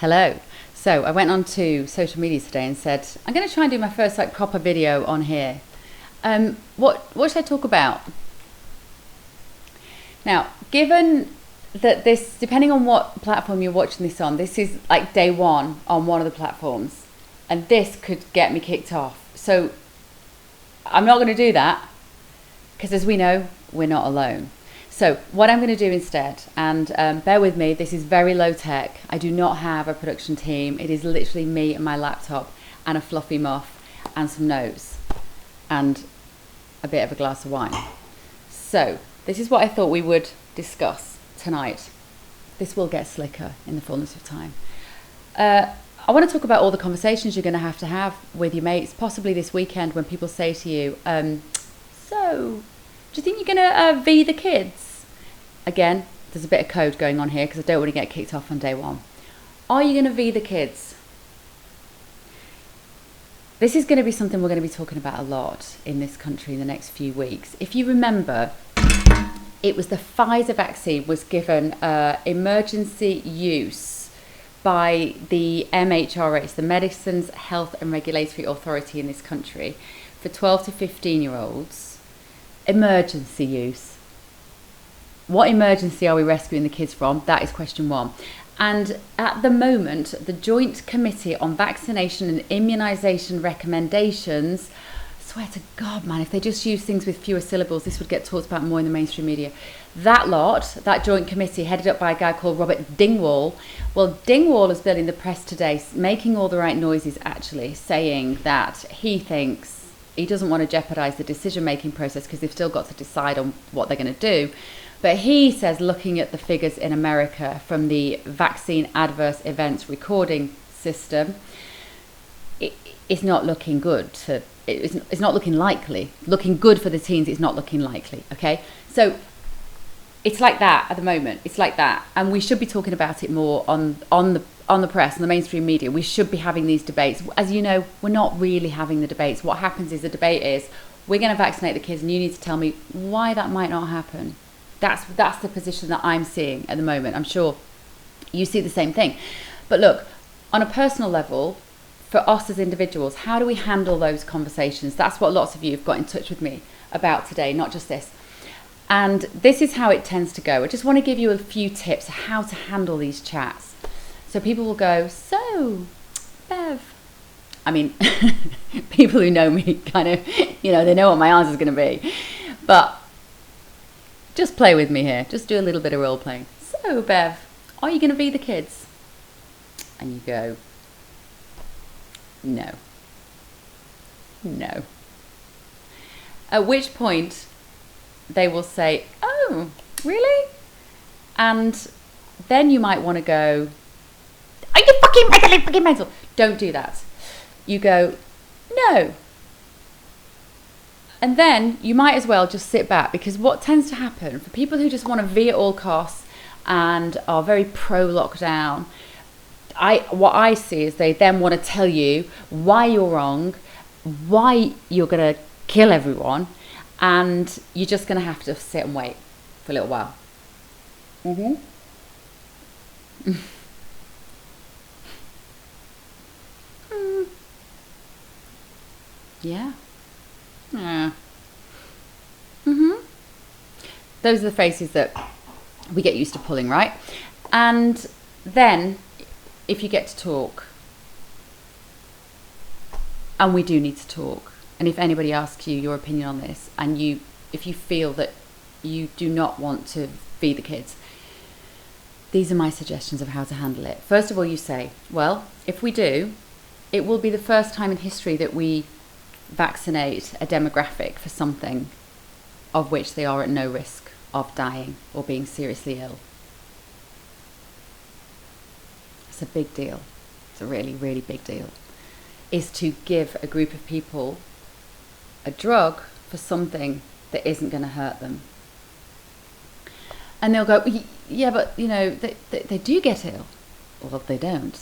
Hello. So I went on to social media today and said, I'm going to try and do my first proper video on here. What should I talk about? Now, given that this, depending on what platform you're watching this on, this is like day one on one of the platforms, and this could get me kicked off. So I'm not going to do that because, as we know, we're not alone. So what I'm going to do instead, and bear with me, this is very low tech. I do not have a production team. It is literally me and my laptop and a fluffy muff and some notes and a bit of a glass of wine. So this is what I thought we would discuss tonight. This will get slicker in the fullness of time. I want to talk about all the conversations you're going to have with your mates, possibly this weekend, when people say to you, so do you think you're going to V the kids? Again, there's a bit of code going on here because I don't want to get kicked off on day one. Are you going to V the kids? This is going to be something we're going to be talking about a lot in this country in the next few weeks. If you remember, it was the Pfizer vaccine was given emergency use by the MHRA, it's the Medicines, Health and Regulatory Authority in this country, for 12 to 15-year-olds. Emergency use. What emergency are we rescuing the kids from? That is question one. And at the moment, the Joint Committee on Vaccination and Immunisation Recommendations, I swear to God, man, if they just use things with fewer syllables, this would get talked about more in the mainstream media. That joint committee, headed up by a guy called Robert Dingwall. Well, Dingwall has been in the press today, making all the right noises, actually, saying that he thinks he doesn't want to jeopardise the decision-making process because they've still got to decide on what they're going to do. But he says, looking at the figures in America from the Vaccine Adverse Events Recording System, it's not looking good. It's not looking likely. Looking good for the teens, it's not looking likely, okay? So it's like that at the moment. It's like that. And we should be talking about it more on the press and the mainstream media. We should be having these debates. As you know, we're not really having the debates. What happens is the debate is, we're going to vaccinate the kids and you need to tell me why that might not happen. That's the position that I'm seeing at the moment. I'm sure you see the same thing. But look, on a personal level, for us as individuals, how do we handle those conversations? That's what lots of you have got in touch with me about today, not just this. And this is how it tends to go. I just want to give you a few tips of how to handle these chats. So people will go, so, Bev. I mean, people who know me kind of, they know what my answer is going to be. But just play with me here. Just do a little bit of role playing. So, Bev, are you going to be the kids? And you go, no. No. At which point they will say, oh, really? And then you might want to go, are you fucking mental? Don't do that. You go, no. And then you might as well just sit back, because what tends to happen for people who just want to V at all costs and are very pro lockdown, what I see is they then want to tell you why you're wrong, why you're going to kill everyone, and you're just going to have to sit and wait for a little while. Yeah. Yeah. Those are the faces that we get used to pulling, right? And then, if you get to talk, and we do need to talk, and if anybody asks you your opinion on this, and if you feel that you do not want to feed the kids, these are my suggestions of how to handle it. First of all, you say, well, if we do, it will be the first time in history that we vaccinate a demographic for something of which they are at no risk of dying or being seriously ill. It's a big deal. It's a really, really big deal. Is to give a group of people a drug for something that isn't going to hurt them. And they'll go, yeah, but they do get ill. Well, they don't.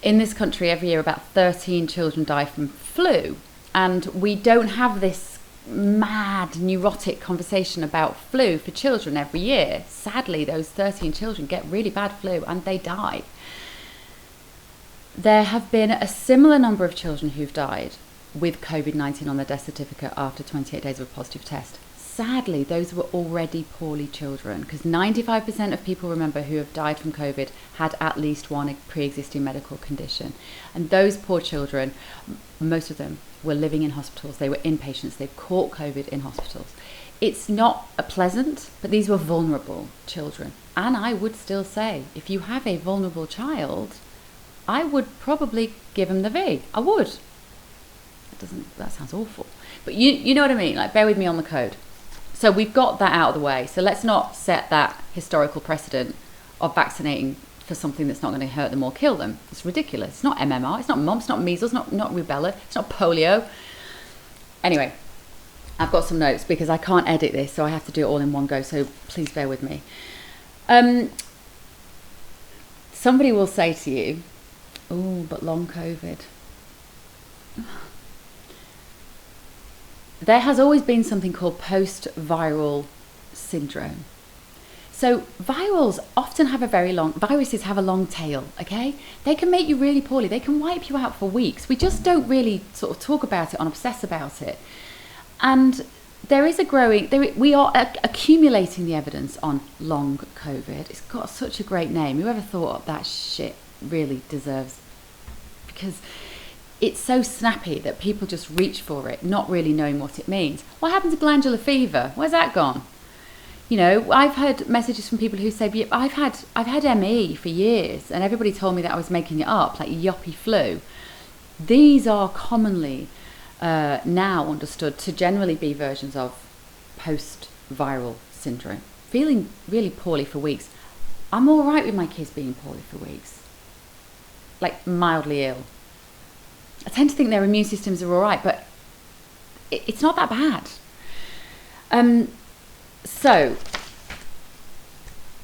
In this country, every year about 13 children die from flu. And we don't have this mad, neurotic conversation about flu for children every year. Sadly, those 13 children get really bad flu and they die. There have been a similar number of children who've died with COVID-19 on their death certificate after 28 days of a positive test. Sadly, those were already poorly children, because 95% of people, remember, who have died from COVID had at least one pre-existing medical condition. And those poor children, most of them, were living in hospitals. They were inpatients. They've caught COVID in hospitals. It's not pleasant, but these were vulnerable children. And I would still say, if you have a vulnerable child, I would probably give them the V. I would. That sounds awful. But you know what I mean? Like, bear with me on the code. So we've got that out of the way. So let's not set that historical precedent of vaccinating for something that's not going to hurt them or kill them. It's ridiculous. It's not MMR. It's not mumps. It's not measles. Not rubella. It's not polio. Anyway, I've got some notes because I can't edit this, so I have to do it all in one go. So please bear with me. Somebody will say to you, "Oh, but long COVID." There has always been something called post-viral syndrome. So viruses have a long tail, okay? They can make you really poorly. They can wipe you out for weeks. We just don't really sort of talk about it and obsess about it. And there is we are accumulating the evidence on long COVID. It's got such a great name. Whoever thought that shit really deserves, because it's so snappy that people just reach for it, not really knowing what it means. What happened to glandular fever? Where's that gone? You know, I've heard messages from people who say, I've had ME for years, and everybody told me that I was making it up, like yuppie flu. These are commonly now understood to generally be versions of post-viral syndrome. Feeling really poorly for weeks. I'm all right with my kids being poorly for weeks. Like mildly ill. I tend to think their immune systems are all right, but it's not that bad. So,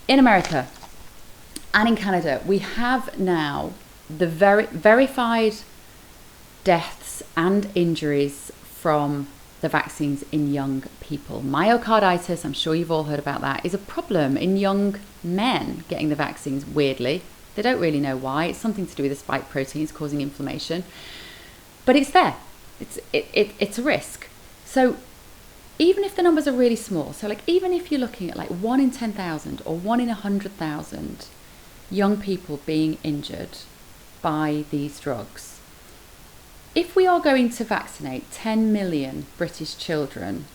in America and in Canada, we have now the verified deaths and injuries from the vaccines in young people. Myocarditis, I'm sure you've all heard about that, is a problem in young men getting the vaccines, weirdly. They don't really know why. It's something to do with the spike proteins causing inflammation. But it's there. It's a risk. So even if the numbers are really small, so like even if you're looking at like 1 in 10,000 or 1 in 100,000 young people being injured by these drugs, if we are going to vaccinate 10 million British children,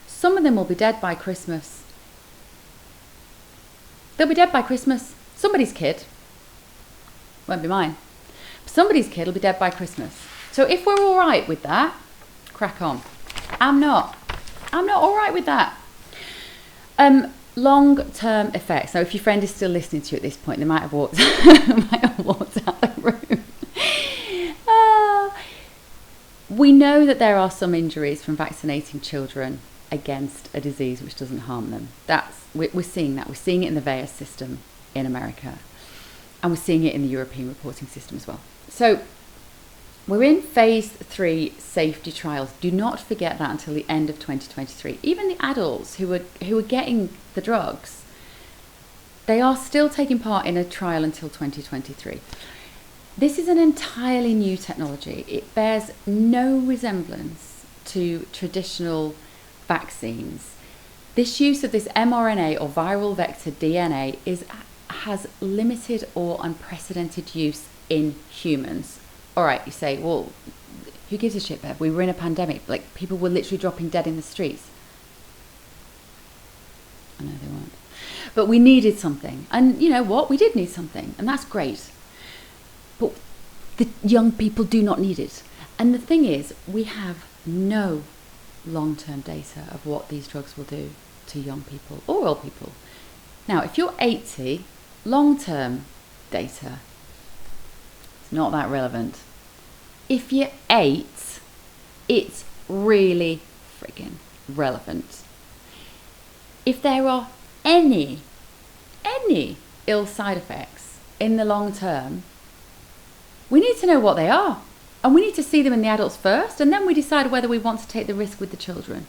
some of them will be dead by Christmas. They'll be dead by Christmas. Somebody's kid, won't be mine, somebody's kid will be dead by Christmas. So if we're all right with that, crack on. I'm not all right with that. Long-term effects. Now, if your friend is still listening to you at this point, they might have walked, out the room. We know that there are some injuries from vaccinating children against a disease which doesn't harm them. We're seeing that. We're seeing it in the VAERS system in America, and we're seeing it in the European reporting system as well. So we're in phase 3 safety trials. Do not forget that until the end of 2023. Even the adults who are getting the drugs, they are still taking part in a trial until 2023. This is an entirely new technology. It bears no resemblance to traditional vaccines. This use of this mRNA or viral vector DNA has limited or unprecedented use in humans. All right, you say, well, who gives a shit, Bev? We were in a pandemic. Like, people were literally dropping dead in the streets. I know they weren't. But we needed something. And you know what? We did need something. And that's great. But the young people do not need it. And the thing is, we have no long-term data of what these drugs will do to young people or old people. Now, if you're 80, long-term data, not that relevant. If you're 8, it's really friggin' relevant. If there are any ill side effects in the long term, we need to know what they are. And we need to see them in the adults first, and then we decide whether we want to take the risk with the children.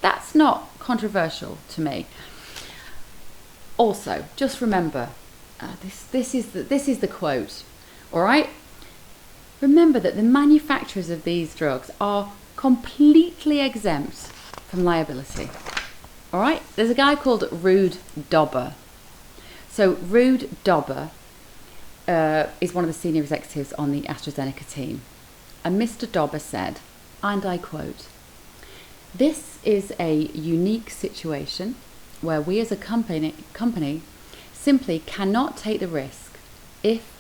That's not controversial to me. Also, just remember, this is the quote. All right? Remember that the manufacturers of these drugs are completely exempt from liability. All right? There's a guy called Ruud Dobber. So Ruud Dobber is one of the senior executives on the AstraZeneca team. And Mr. Dobber said, and I quote, "This is a unique situation where we as a company simply cannot take the risk if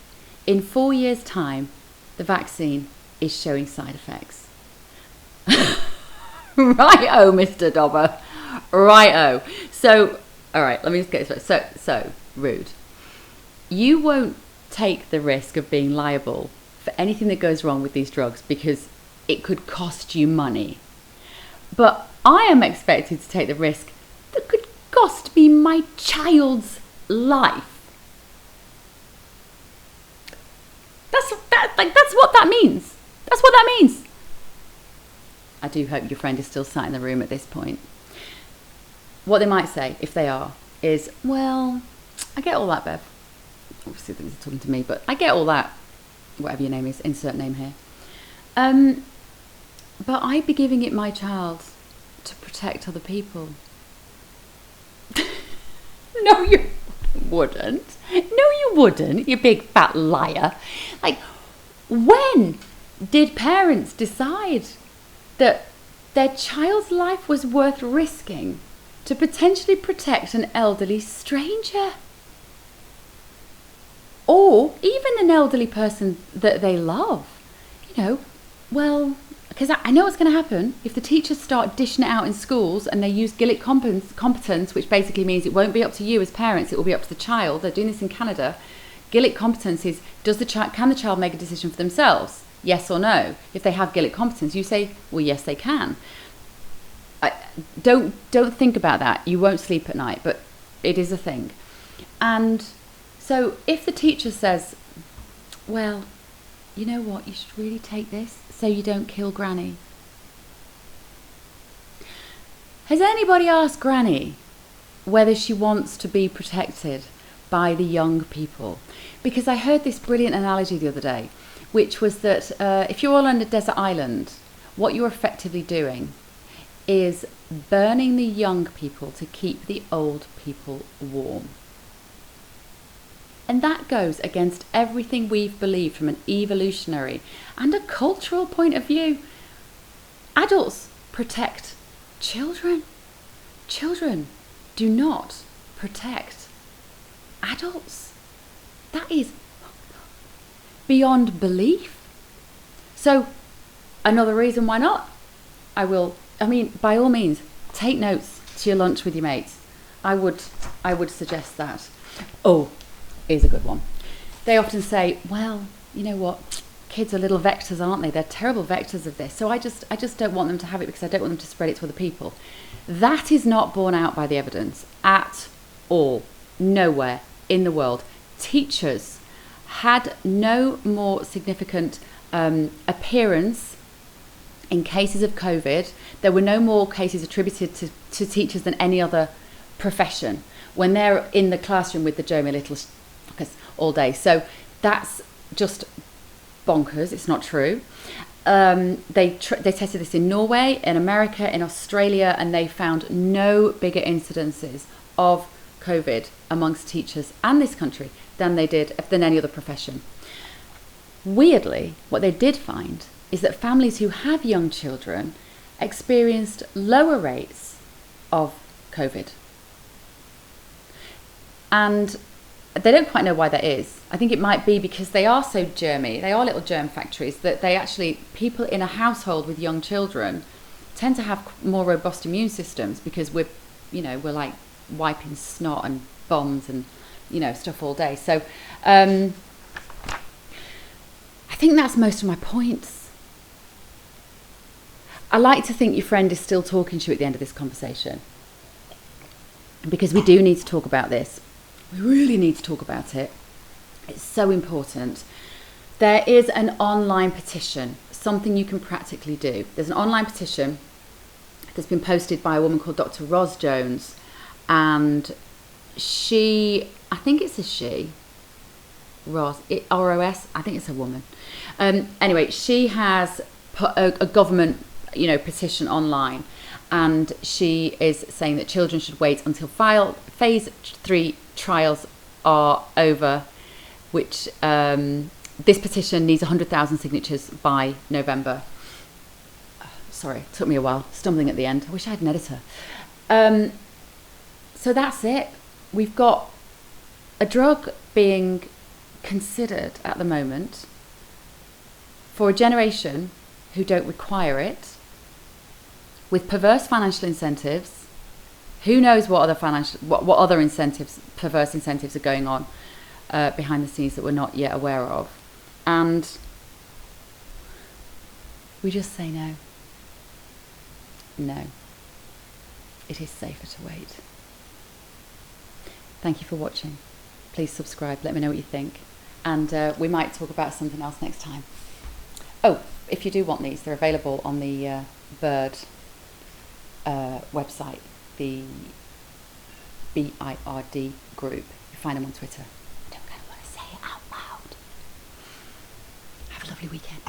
in 4 years' time the vaccine is showing side effects." Right-o, Mr. Dobber. Right-o. So, all right, let me just get this right. So, Ruud, you won't take the risk of being liable for anything that goes wrong with these drugs because it could cost you money. But I am expected to take the risk that could cost me my child's life. That's what that means. That's what that means. I do hope your friend is still sat in the room at this point. What they might say, if they are, is, well, I get all that, Bev. Obviously, they're talking to me, but I get all that. Whatever your name is, insert name here. But I'd be giving it my child to protect other people. No, you wouldn't. No, you wouldn't, you big fat liar. Like, when did parents decide that their child's life was worth risking to potentially protect an elderly stranger? Or even an elderly person that they love. You know, well, because I know what's going to happen if the teachers start dishing it out in schools and they use Gillick competence, which basically means it won't be up to you as parents, it will be up to the child. They're doing this in Canada. Gillick competence is, can the child make a decision for themselves? Yes or no? If they have Gillick competence, you say, well, yes, they can. Don't think about that. You won't sleep at night, but it is a thing. And so if the teacher says, well, you know what, you should really take this so you don't kill Granny. Has anybody asked Granny whether she wants to be protected by the young people? Because I heard this brilliant analogy the other day, which was that if you're all on a desert island, what you're effectively doing is burning the young people to keep the old people warm. And that goes against everything we've believed from an evolutionary and a cultural point of view. Adults protect children. Children do not protect adults. That is beyond belief. So another reason why not? By all means, take notes to your lunch with your mates. I would suggest that. Oh, here's a good one. They often say, well, you know what? Kids are little vectors, aren't they? They're terrible vectors of this. So I just don't want them to have it because I don't want them to spread it to other people. That is not borne out by the evidence at all. Nowhere in the world. Teachers had no more significant appearance in cases of COVID. There were no more cases attributed to teachers than any other profession when they're in the classroom with the Jeremy Little all day. So that's just bonkers. It's not true. They tested this in Norway, in America, in Australia, and they found no bigger incidences of COVID amongst teachers and this country than any other profession. Weirdly, what they did find is that families who have young children experienced lower rates of COVID. And they don't quite know why that is. I think it might be because they are so germy, they are little germ factories, that people in a household with young children tend to have more robust immune systems because we're like wiping snot and bombs and, stuff all day. So I think that's most of my points. I like to think your friend is still talking to you at the end of this conversation, because we do need to talk about this. We really need to talk about it. It's so important. There is an online petition, something you can practically do. There's an online petition that's been posted by a woman called Dr. Ros Jones, and I think it's a she, ROS, I think it's a woman. Anyway, she has put a government, petition online, and she is saying that children should wait until phase 3 trials are over, which this petition needs 100,000 signatures by November. Sorry, it took me a while, stumbling at the end. I wish I had an editor. So that's it. We've got a drug being considered at the moment for a generation who don't require it, with perverse financial incentives. Who knows what other incentives, perverse incentives, are going on behind the scenes that we're not yet aware of. And we just say no. No. It is safer to wait. Thank you for watching. Please subscribe. Let me know what you think. And we might talk about something else next time. Oh, if you do want these, they're available on the Bird website, the BIRD group. You find them on Twitter. I don't kind of want to say it out loud. Have a lovely weekend.